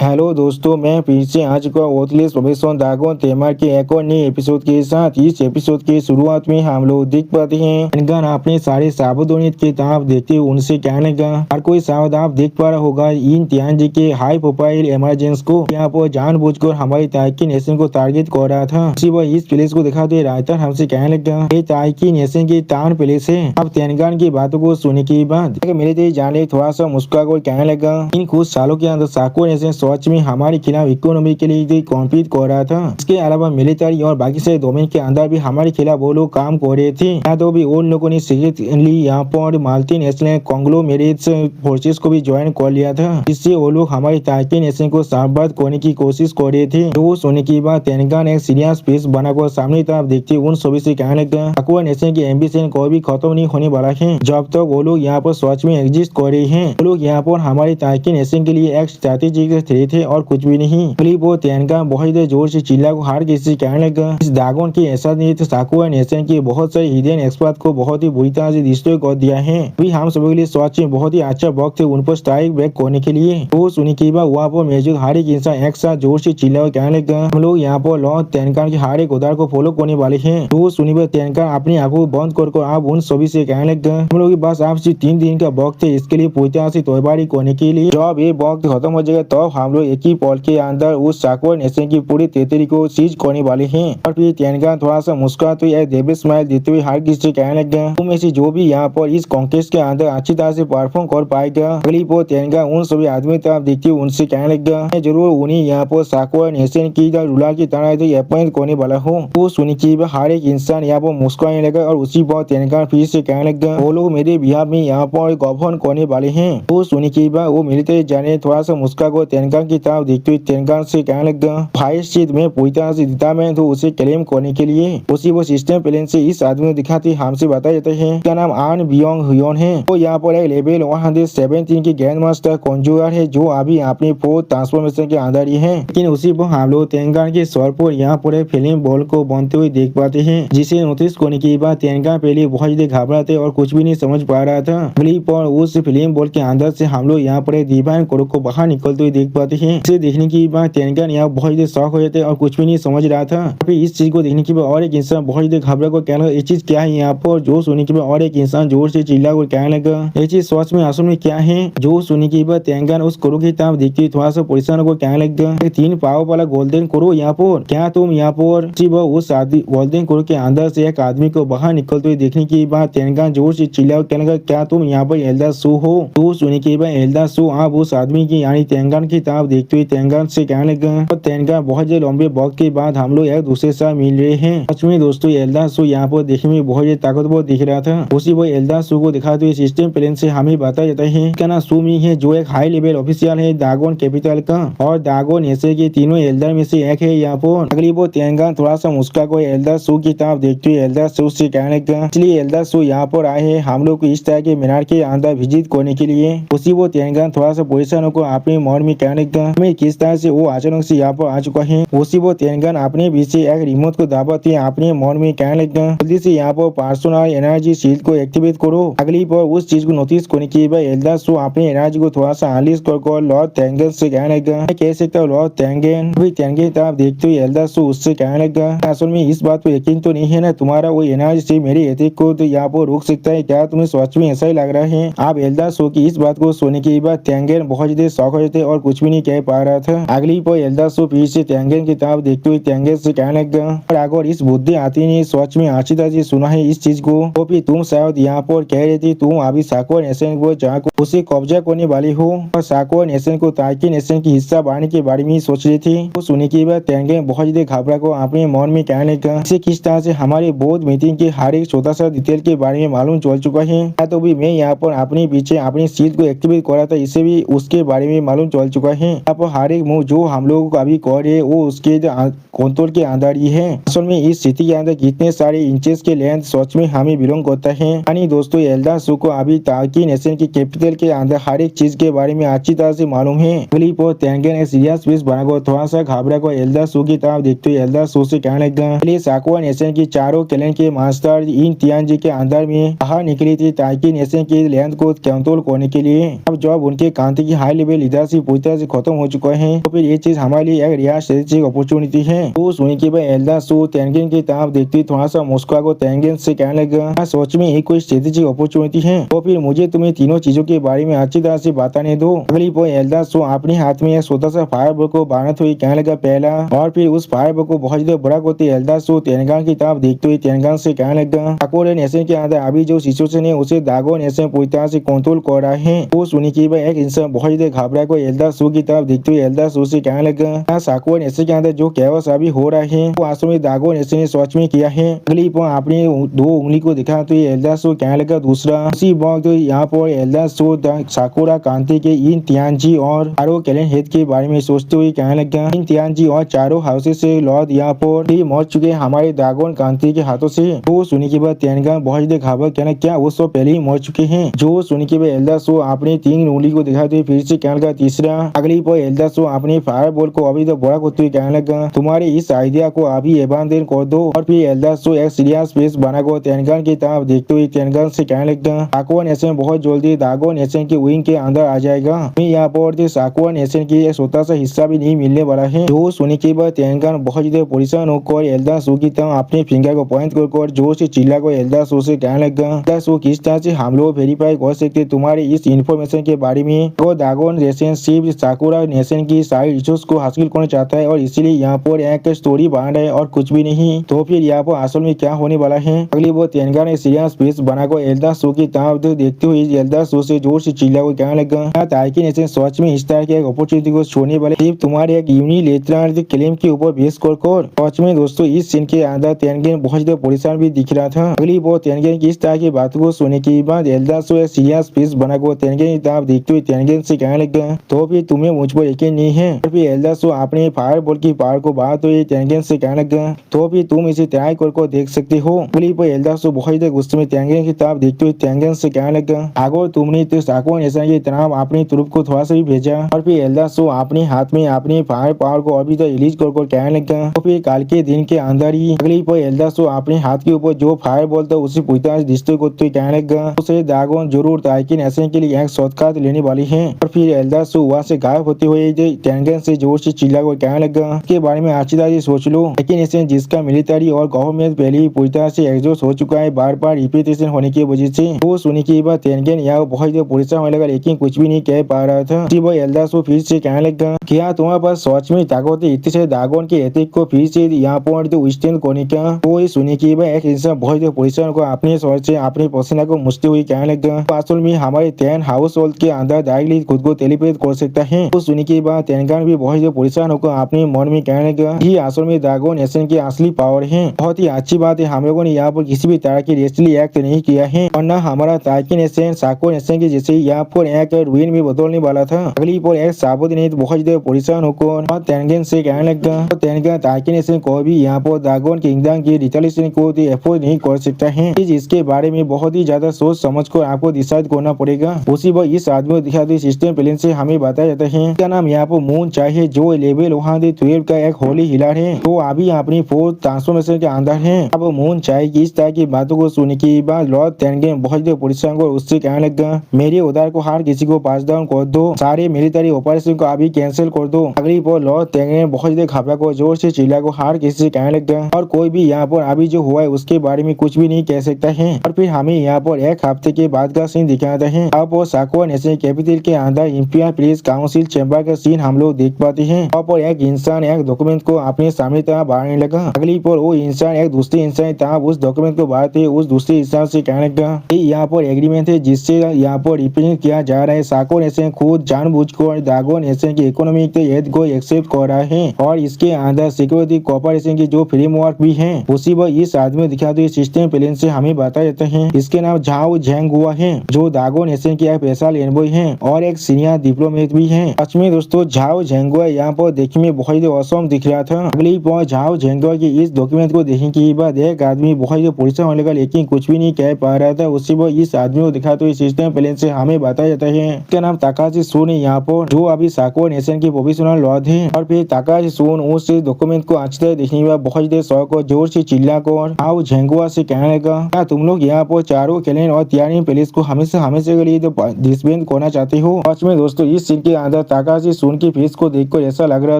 Hello दोस्तों, मैं फिर से आ चुका ओथलेस प्रोफेसर दागोन तेमार के एक और नए एपिसोड के साथ। इस एपिसोड के शुरुआत में हम लोग देख पाते हैं तेनगान अपने सारे सावधानियत के ताब देखते हुए उनसे कहने लगा। हर कोई सावधान आप देख पा रहा होगा इन तियांजी के हाई प्रोफाइल इमरजेंस को यहाँ पर जानबूझकर हमारी ताइकी नेशन को टारगेट कर रहा था। उसी वह इस प्लेस को दिखाते हुए रायता हमसे कहने लगा ये ताइकी नेशन की तान प्लेस है। अब तेनगान की बातों को सुनने के बाद मेरे दिल जाने थोड़ा सा मुस्कुरा कर कहने लगा इन कुछ सालों के अंदर साको नेशन सच में हमारे खिलाफ इकोनॉमी के लिए कॉम्पीट कर रहा था। इसके अलावा मिलिट्री और बाकी से डोमेन के अंदर भी हमारे खिलाफ वो लोग काम कर रहे थे। यहाँ तो भी उन लोगों ने सीक्रेटली यहाँ पर मल्टी नेशनल कॉन्ग्लोमेरेट्स फोर्सेस को भी ज्वाइन कर लिया था, जिससे वो लोग हमारी ताइकी नेशन को बर्बाद करने की कोशिश कर रहे थे। तो सोने के बाद तेनगान एक सीरियस फेस बनाकर सामने तरफ देखते उन सभी से कहने लगा अकबर नेशन की एम्बिशन को भी खत्म नहीं होने वाला है जब तक वो लोग यहाँ पर सच में एग्जिस्ट कर रहे हैं। वो लोग यहाँ पर हमारी ताइकी नेशन के लिए एक स्ट्रैटेजिक थ्रेट है और कुछ भी नहीं। वो तेनगान बहुत जोर से चिल्ला को हार किसी कहने लगा इस दागोन की ऐसा नहीं तो साकुआ नेशन के बहुत सारे हिडन एक्सपर्ट को बहुत ही बुरी तरह से डिस्ट्रॉय कर दिया है। अभी हम सभी के लिए सच में बहुत ही अच्छा वक्त है उन पर स्ट्राइक बैक करने के लिए। वो सुनी की बात वहाँ पर मौजूद हर एक इंसान एक साथ जोर से चिल्ला कहने लगा हम लोग यहाँ पर लॉर्ड तेनगान के हर एक उदार को फॉलो करने वाले हैं। तो सुनी बात तेनगान अपनी आंखों बंद कर आप उन सभी से कहने लगा हम लोग के पास आप सिर्फ 3 दिन का वक्त है इसके लिए पूरी तरह से तैयारी करने के लिए। जब ये वक्त खत्म हो जाएगा तब हम लोग एक ही पॉल के अंदर उस साकुआ नेशन की पूरी टेरिटरी को सीज करने वाले हैं। और फिर तेनगान थोड़ा सा मुस्कुरा तो एक देवी स्माइल देते हुए हर किसी से कहने लगा तुम ऐसी जो भी यहाँ पर इस कॉन्केस्ट के अंदर अच्छी तरह से परफॉर्म कर पाएगा। अगली वो तेनगान उन सभी आदमी तरफ देखते हुए उनसे कहने लगा मैं जरूर उन्हें यहाँ पर साकुआ नेशन की रूलर की तरह अपॉइंट करने वाला हूँ। वो सुनी की हर एक इंसान यहाँ पर मुस्कुराने लगा और उसी पर तेनगान फिर से कहने लगा वो लोग मेरे बिहार में यहाँ पर गवर्न करने वाले हैं। वो सुनी की वो मिलिट्री जाने थोड़ा सा मुस्कुरा को तेनगान की तरफ देखते हुए तेनगान से कहने लगा फाइस चीज में पूरी तरह से जीता मैं तो उसे क्लेम करने के लिए उसी वो सिस्टम प्लान से इस आदमी को दिखाते हमसे बताया जाता है इसका नाम आन बियोंग हुयोन है। वो यहाँ पर एक लेवल 117 की ग्रैंड मास्टर कॉन्जुअर है जो अभी अपनी 4th ट्रांसफॉर्मेशन के अंदर ही है। लेकिन उसी पर हम लोग तेनगान के सर पर यहाँ पर एक फिल्म बॉल को बनते हुए देख पाते हैं जिसे नोटिस करने के बाद तेनगान पहले बहुत ज्यादा घबराते और कुछ भी नहीं समझ पा रहा था। अगली पर उस फिल्म बॉल के अंदर से हम लोग यहाँ पर डिवाइन कोरो को बाहर निकलते हुए देख पाते हैं। इसे देखने के बाद तेनगान यहाँ बहुत ज्यादा शौक हो जाते और कुछ भी नहीं समझ रहा था। फिर इस चीज को देखने के बाद और एक इंसान बहुत ज्यादा घबरा को कहने लगा ये चीज क्या है यहाँ पर। जो सुनने के बाद और एक इंसान जोर से चिल्ला कर कहने लगा ये चीज सच में असल में क्या है। जो सुनने के बाद तेनगान उस कोरो की तरफ देखते थोड़ा सा परेशान को कहने लगा 3 पाव वाला गोल्डन कोरो यहाँ पर क्या तुम यहाँ पर उस गोल्डन कोरो के अंदर से एक आदमी को बाहर निकलते हुए देखने के बाद तेनगान जोर से चिल्ला कहने लगा क्या तुम यहाँ पर एल्डर सू हो। तो सुनने के बाद एल्डर सू आप उस आदमी की यानी तेनगान की तरफ देखते हुए तेनगान से कहने लगा तेनगान बहुत ज्यादा लंबे वक्त के बाद हम लोग एक दूसरे से मिल रहे हैं। सच में दोस्तों एल्डर सू यहाँ पर देखने में बहुत ज्यादा ताकतवर दिख रहा था। उसी वो एल्डर सू को दिखाते हुए सिस्टम प्लान से हमें बताया जाता है इसका नाम सुमी है जो एक हाई लेवल ऑफिशियल है दागोन कैपिटल का और दागोन नेशन के तीनों एल्डर में से एक है यहाँ पर। अगली वो तेनगान थोड़ा सा मुस्कुरा को एल्डर सू की तरफ देखते हुए एल्डर सू से कहने लगा इसलिए एल्डर सू यहाँ पर आए हैं हम लोग को इस तरह के मीनार के अंदर विजिट करने के लिए। उसी वो तेनगान थोड़ा सा परेशान को अपने मन में कहने लगा मैं किस तरह से वो अचानक से यहाँ पर आ चुका है। उसी वो तेनगान अपने पीछे एक रिमोट को दाबते हैं अपने मन में कहने लगा जल्दी से यहाँ पर पर्सनल एनर्जी शील्ड को एक्टिवेट करो। अगली पर उस चीज को नोटिस करने के बाद एल्डर सू अपने एनर्जी को थोड़ा सा अनलीश कर लॉर्ड तेंगन से कहने लगा मैं कह सकता हूँ लॉर्ड तेंगन। अभी तेंगन तरफ देखते हुए एल्डर सू उससे कहने लगा असल में इस बात पर यकीन तो नहीं है ना तुम्हारा वो एनर्जी से मेरे अटैक को तो यहाँ पर रोक सकता है क्या तुम्हें सच में ऐसा ही लग रहा है। आप एल्डर सू की इस बात को सुनने के बाद तेंगन बहुत ज्यादा शौक हो जाते और कुछ भी नहीं कह पा रहा था। अगली पर एल्डर सू फिर से तेंगन की तरफ देखते हुए तेंगन से कहने लगा और अगर इस बुद्धि आती नहीं सच में अच्छी तरह से सुना है इस चीज को तो फिर तुम शायद यहाँ पर कह रही थी तुम अभी साकुआ नेशन को जहाँ उसे कब्जा करने वाली हो और साकुआ नेशन को ताइकी नेशन की हिस्सा बनाने के बारे में सोच रही थी। तो सुनने के बाद तेंगन बहुत ज्यादा घबरा को अपने मन में कहने लगा इसे किस तरह से हमारे बोर्ड मीटिंग के हर एक छोटा सा डिटेल के बारे में मालूम चल चुका है। तो भी मैं यहाँ पर अपने पीछे अपनी सीट को एक्टिवेट करा था इसे भी उसके बारे में मालूम चल चुका है। यहाँ पर हर एक मूव जो हम लोग अभी कर रहे वो उसके कंट्रोल के अंदर ही है। असल में इस सिटी के अंदर कितने सारे इंचेस के लेंथ सच में हमें बिलोंग करता है। यानी दोस्तों एल्डर सू को अभी ताइकी नेशन की कैपिटल के अंदर हर एक चीज के बारे में अच्छी तरह से मालूम है। अगली पर तेंगन एक सीरियस फेस बनाकर थोड़ा सा घबरा को एल्डर सू की तरफ देखते हुए एल्डर सू से कहने लगा साकुआ नेशन की चारों क्लैन के मास्टर इन तियांजी के अंदर में बाहर निकली थी ताइकी नेशन की लैंड को कंट्रोल करने के लिए। अब जब उनके कांति की हाई लेवल लीडरशिप पूरी तरह से खत्म हो चुका है, तो फिर ये चीज हमारे लिए एक रियल स्ट्रेटेजिक अपॉर्चुनिटी है। तो सुनी के बाद एल्डर सो तेनगेन की तरफ देखते थोड़ा सा मुस्कुरा को तेनगेन से कहने लगा, सोच में एक कोई स्ट्रेटेजिक अपॉर्चुनिटी है, तो फिर मुझे तुम्हें तीनों चीजों के बारे में अच्छी तरह से बताने दो। अगली पल एल्डर सो अपने हाथ में एक छोटा सा फायर बॉल को बांधते हुए कहने लगा पहला, और फिर उस फायर बॉल को बहुत ज्यादा बड़ा करते एल्डर सो तेनगान की तरफ देखते हुए तेनगान से कहने लगा, साकुरा नेशन के अंदर अभी जो सिचुएशन है उसे दागो नेशन पूरी तरह से कंट्रोल कर रहा है। तो सुनी के बाद एक इंसान बहुत ज्यादा घबरा को एल्डर सो की तरफ देखते हुए एल्डर सो से कहने लगा, साकुरा नेशन के अंदर जो कैओस अभी हो रहा है वो वास्तव में दागो नेशन ने सच में किया है। अगली पल अपनी दो उंगली को दिखाते हुए एल्डर सो कहने लगा दूसरा। उसी वक्त यहाँ पर एल्डर सो साकुरा कांति के इन तियानजी और चारों कैलेन हेड के बारे में सोचते हुए कहने लगा, इन तियानजी और चारों हाउसेस से लॉर्ड यहाँ पर भी मर चुके हमारे दागोन कांति के हाथों से। तो सुनी के बाद तेनगान बहुत ज्यादा घबरा कहना, क्या वो सब पहले ही मर चुके हैं? जो सुनी के बाद एल्डर सो अपनी तीन उंगली को दिखाते हुए फिर से कहने लगा तीसरा। अगली पर एल्डर सो अपने फायर बॉल को अभी तो बड़ा करते हुए कहने लगा, तुम्हारे इस आइडिया को अभी एबांडन कर दो। और फिर एल्डर सो एक सीरियस फेस बनाकर तेनगान की तरफ देखते हुए तेनगान से कहने लगा, साकुरा नेशन बहुत जल्दी दागो नेशन के विंग के अंदर आ जाएगा। यहाँ पर साकुरा नेशन की एक छोटा सा हिस्सा भी नहीं मिलने वाला है। जो सुनी के बाद तेनगान बहुत ज्यादा परेशान होकर एल्डर सो की तरफ अपने फिंगर को पॉइंट कर जोर से चिल्ला कर एल्डर सो से कहने लगा, एल्डर सो किस तरह से हम लोग वेरीफाई कर सकते तुम्हारे इस इन्फॉर्मेशन के बारे में? तो दागो नेशन सिर्फ साकुरा नेशन की सारी रिसोर्स को हासिल करना चाहता है और इसीलिए यहाँ पर एक स्टोरी बना रहा है और कुछ भी नहीं। तो फिर यहाँ पर असल में क्या होने वाला है? अगली वो तेनगान ने सीरियस फेस बनाकर एल्डर सो की तरफ देखते हुए एल्डर सो से जोर से चिल्ला कर कहने लगा, ताकि नेशन सच में इस तरह की एक अपॉर्चुनिटी को छोड़ने वाले सिर्फ तुम्हारे एक यूनिलेटरल क्लेम के ऊपर बेस कर सच में दोस्तों इस सीन के अंदर तेनगेन बहुत ज्यादा परेशान भी दिख रहा था। अगली वो तेनगेन की इस तरह की बातों को सुनने के बाद एल्डर सो एक सीरियस फेस बनाकर तेनगेन की तरफ देखते हुए तेनगेन से कहने लगा, तो फिर तुम्हें मुझ पर यकीन नहीं है? और फिर एल्डर सो अपने फायर बॉल की पावर को बढ़ाते हुए तेनगेन से कहने लगा, तो फिर तुम इसे ट्राई कर देख सकते हो। अगली पर एल्डर सो बहुत ज्यादा गुस्से में तेनगेन की तरफ देखते हुए तेनगेन से कहने लगा, अगर तुमने तो साकुरा नेशन की तरफ अपनी तुरुप को थोड़ा सा भी भेजा। और फिर एल्डर सो अपने हाथ में अपने फायर पावर को अभी तक रिलीज कर कहने लगा। तो फिर कल के दिन के अंदर ही अगली पर एल्डर सो अपने हाथ के ऊपर जो फायर बॉल था उसे पूरी तरह से डिस्ट्रॉय करते हुए कहने लगा, उसे दागोन जरूर ताकि नेशन के लिए एक शॉर्टकट लेने वाली है। और फिर एल्डर सो वहां से गायब होते हुए तेनगेन से जोर से चिल्ला कर कहने लगा, के बारे में अच्छी तरह से सोच लो, लेकिन नेशन जिसका मिलिट्री और गवर्नमेंट पहले ही पूरी तरह से एग्जॉस्ट हो चुका है बार बार रिपीटेशन होने की वजह से। वो सुनी के बाद तेनगेन यहाँ बहुत ज्यादा परेशान होने लगा, लेकिन कुछ भी नहीं कह पा रहा था। वो एल्डर सो फिर से कहने लगा, क्या तुम्हारे पास सच में ताकत है इतने से दागोन के एथिक को फिर से यहाँ पर विस्टैंड करने का? वो सुनी के बाद एक इंसान बहुत ज्यादा परेशान होकर अपने शौर से अपने पसीना को मुछते हुए कहने लगा, असल में हमारे 10 हाउस होल्ड के अंदर डायरेक्टली खुद को टेलीपेथ कर सकता है। तो सुनी के बाद तेनगान भी बहुत ज्यादा परेशान होकर अपने मन में कहने लगा, ये असल में दागो नेशन की असली पावर है। बहुत ही अच्छी बात है, हम लोगों ने यहाँ पर किसी भी तरह की रेस्टली एक्ट नहीं किया है, और न हमारा ताकि नेशन साकुरा नेशन के जैसे यहाँ पर एक रुइन में बदलने वाला था। अगली पर एक साबुत ने बहुत ज्यादा परेशान होकर तेनगेन से कहने लगा, तेनगान ताकि नेशन को भी यहाँ पर दागोन किंगडम की रिटेलिएशन को एफोर्ड नहीं कर सकता है। इसके बारे में बहुत ही ज्यादा सोच समझ कर आपको डिसाइड करना पड़ेगा। उसी वक्त इस आदमी को दिखाते सिस्टम प्लेन से हमें बताया जाता है, क्या नाम यहाँ पर मून चाहिए जो लेवल 12 का एक होली हिलर है, तो अभी अपनी फोर्थ ट्रांसफॉर्मेशन के अंदर है। अब मून चाहिए इस तरह की बातों को सुनने के बाद लॉर्ड तेनगेन बहुत ज्यादा परेशान को उससे कहने लगा, मेरे उधार को हर किसी को पास डाउन कर दो, सारे मिलिट्री ऑपरेशन को अभी कैंसिल कर दो। अगली पर लॉर्ड तेनगेन बहुत ज्यादा घबरा को जोर से चिल्ला को हर किसी से कहने लगा, और कोई भी यहाँ पर अभी जो हुआ है उसके बारे में कुछ भी नहीं कह सकता है। और फिर हमें यहाँ पर एक हफ्ते के बाद का सीन दिखाता है। अब वो साकुरा नेशन कैपिटल के अंदर इंपीरियल पुलिस काउंसिल चैम्बर का सीन हम लोग देख पाते हैं। और एक इंसान एक डॉक्यूमेंट को अपने सामने तरह बांटने लगा। अगली पर वो इंसान एक दूसरे इंसान तरह उस डॉक्यूमेंट को बांटते उस दूसरे इंसान से कहने लगा, यहाँ पर एग्रीमेंट है जिससे यहाँ पर रिप्रेजेंट किया जा रहा है साकुरा नेशन खुद जानबूझकर दागो नेशन की इकोनॉमिक एड को एक्सेप्ट कर रहा है, और इसके अंदर सिक्योरिटी कोऑपरेशन की जो फ्रेमवर्क भी है उसी पर इस आदमी दिखाते सिस्टम प्लेन से हमें बताया जाता है। इसके नाम झाओ झेंग हुआ है, जो दागो नेशन की एक स्पेशल एनवॉय है और एक सीनियर डिप्लोमेट भी है। सच में दोस्तों झाओ झेंगुआ यहाँ पर देखने में बहुत ही औसम दिख रहा था। अगली पर झाओ झेंगुआ की इस डॉक्यूमेंट को देखने के बाद एक आदमी बहुत ही परेशान होने लगा, लेकिन कुछ भी नहीं कह पा रहा था। उसी पर इस आदमी को दिखाते हुए सिस्टम प्लेन से हमें बताया जाता है इसका नाम ताकाशी सुन है यहाँ पर, जो अभी साकुरा नेशन के प्रोविजनल लॉर्ड है। और फिर ताकाशी सुन उस डॉक्यूमेंट को अच्छी तरह देखने के बाद बहुत ही शौक और जोर से चिल्ला कर झाओ झेंगुआ से कहने लगा, क्या तुम लोग यहाँ पर चारों कैलेन और तियानी पैलेस को हमेशा के लिए डिसबैंड करना चाहते हो? सच में दोस्तों इस सीन के अंदर था। ताकाशी सुन की फेस को देखकर ऐसा लग रहा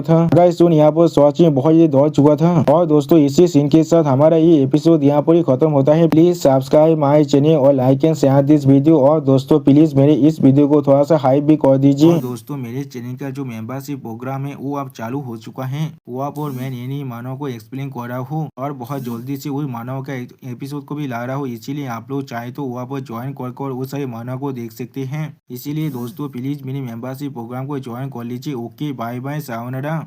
था ताकाशी सुन यहाँ पर सच में बहुत ही दौड़ चुका था। और दोस्तों इसी सीन के साथ हमारा ये एपिसोड यहाँ पर ही खत्म होता है। प्लीज सब्सक्राइब माई चैनल और like and share this video. और दोस्तों प्लीज मेरे इस वीडियो को थोड़ा सा हाइप भी कर दीजिए। दोस्तों मेरे चैनल का जो मेंबरशिप प्रोग्राम है वो अब चालू हो चुका है। वो आप और मैं नई मानव को एक्सप्लेन कर रहा हूँ और बहुत जल्दी से वही मानव का एपिसोड को भी ला रहा हूँ। इसीलिए आप लोग चाहे तो वहाँ पर ज्वाइन कर उस सारे मानव को देख सकते हैं। इसीलिए दोस्तों प्लीज मेरे मेंबरशिप प्रोग्राम को ज्वाइन कर लीजिए। Okay bye bye sayonara.